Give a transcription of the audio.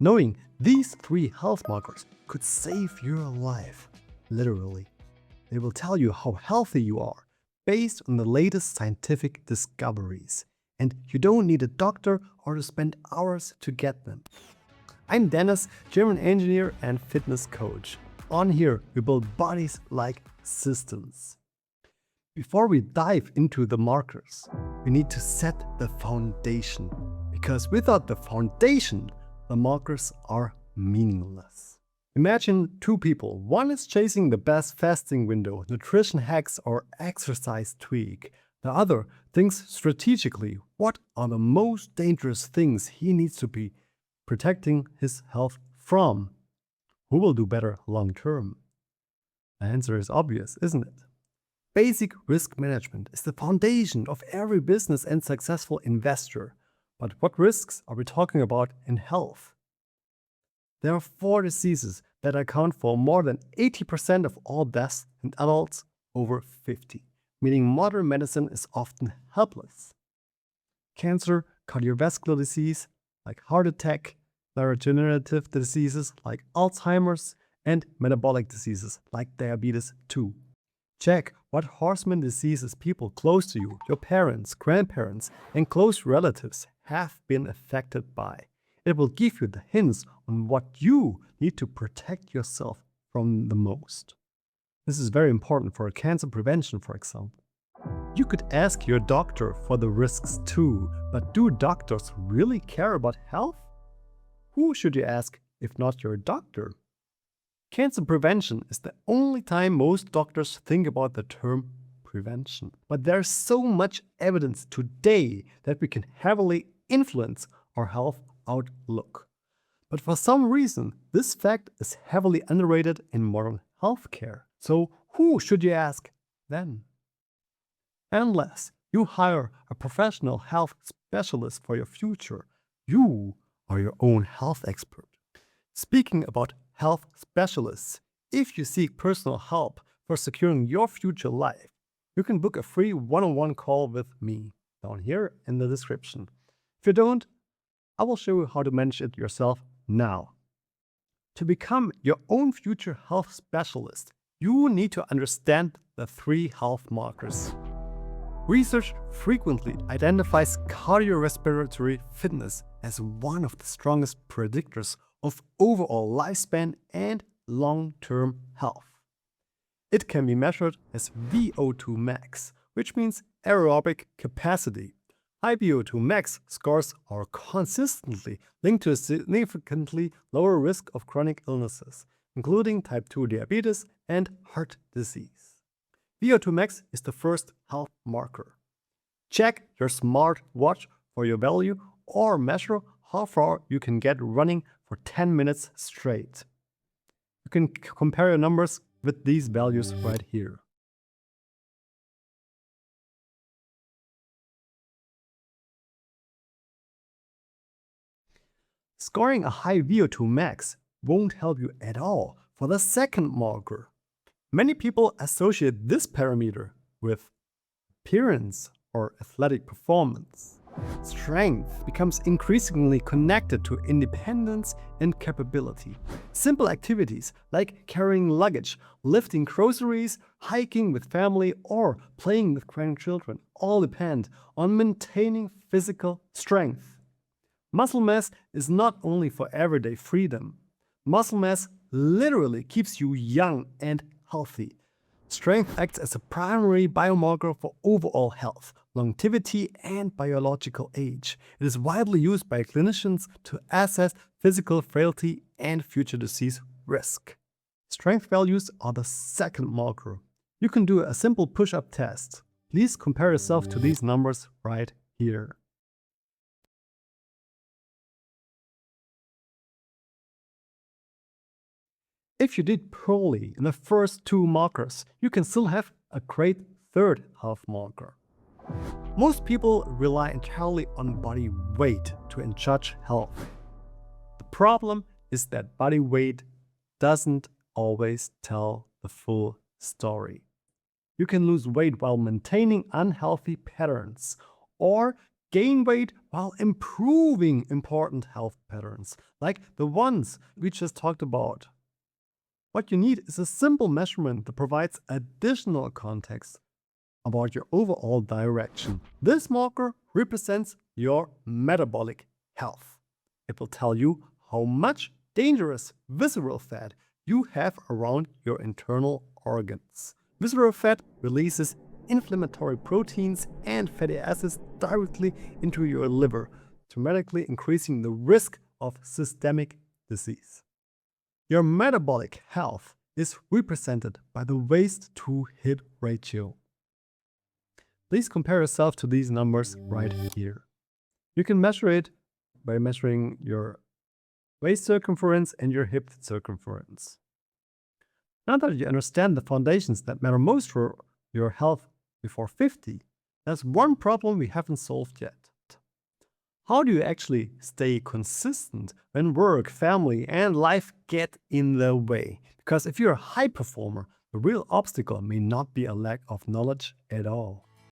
Knowing these 3 health markers could save your life, literally. They will tell you how healthy you are based on the latest scientific discoveries. And you don't need a doctor or to spend hours to get them. I'm Dennis, German engineer and fitness coach. On here, we build bodies like systems. Before we dive into the markers, we need to set the foundation. Because without the foundation, the markers are meaningless. Imagine 2 people. One is chasing the best fasting window, nutrition hacks, or exercise tweak. The other thinks strategically what are the most dangerous things he needs to be protecting his health from. Who will do better long term? The answer is obvious, isn't it? Basic risk management is the foundation of every business and successful investor. But what risks are we talking about in health? There are 4 diseases that account for more than 80% of all deaths in adults over 50, meaning modern medicine is often helpless. Cancer, cardiovascular disease like heart attack, neurodegenerative diseases like Alzheimer's, and metabolic diseases like diabetes 2. Check what horseman diseases people close to you, your parents, grandparents, and close relatives have been affected by. It will give you the hints on what you need to protect yourself from the most. This is very important for cancer prevention, for example. You could ask your doctor for the risks too, but do doctors really care about health? Who should you ask if not your doctor? Cancer prevention is the only time most doctors think about the term prevention. But there's so much evidence today that we can heavily influence our health outlook. But for some reason, this fact is heavily underrated in modern healthcare. So who should you ask then? Unless you hire a professional health specialist for your future, you are your own health expert. Speaking about health specialists, if you seek personal help for securing your future life, you can book a free one-on-one call with me down here in the description. If you don't, I will show you how to manage it yourself now. To become your own future health specialist, you need to understand the 3 health markers. Research frequently identifies cardiorespiratory fitness as one of the strongest predictors of overall lifespan and long-term health. It can be measured as VO2 max, which means aerobic capacity. High VO2 max scores are consistently linked to a significantly lower risk of chronic illnesses, including type 2 diabetes and heart disease. VO2 max is the first health marker. Check your smart watch for your value or measure how far you can get running for 10 minutes straight. You can compare your numbers with these values right here. Scoring a high VO2 max won't help you at all for the second marker. Many people associate this parameter with appearance or athletic performance. Strength becomes increasingly connected to independence and capability. Simple activities like carrying luggage, lifting groceries, hiking with family, or playing with grandchildren all depend on maintaining physical strength. Muscle mass is not only for everyday freedom. Muscle mass literally keeps you young and healthy. Strength acts as a primary biomarker for overall health, longevity, and biological age. It is widely used by clinicians to assess physical frailty and future disease risk. Strength values are the second marker. You can do a simple push-up test. Please compare yourself to these numbers right here. If you did poorly in the first 2 markers, you can still have a great third health marker. Most people rely entirely on body weight to judge health. The problem is that body weight doesn't always tell the full story. You can lose weight while maintaining unhealthy patterns, or gain weight while improving important health patterns, like the ones we just talked about. What you need is a simple measurement that provides additional context about your overall direction. This marker represents your metabolic health. It will tell you how much dangerous visceral fat you have around your internal organs. Visceral fat releases inflammatory proteins and fatty acids directly into your liver, dramatically increasing the risk of systemic disease. Your metabolic health is represented by the waist to hip ratio. Please compare yourself to these numbers right here. You can measure it by measuring your waist circumference and your hip circumference. Now that you understand the foundations that matter most for your health before 50, there's one problem we haven't solved yet. How do you actually stay consistent when work, family, and life get in the way? Because if you're a high performer, the real obstacle may not be a lack of knowledge at all.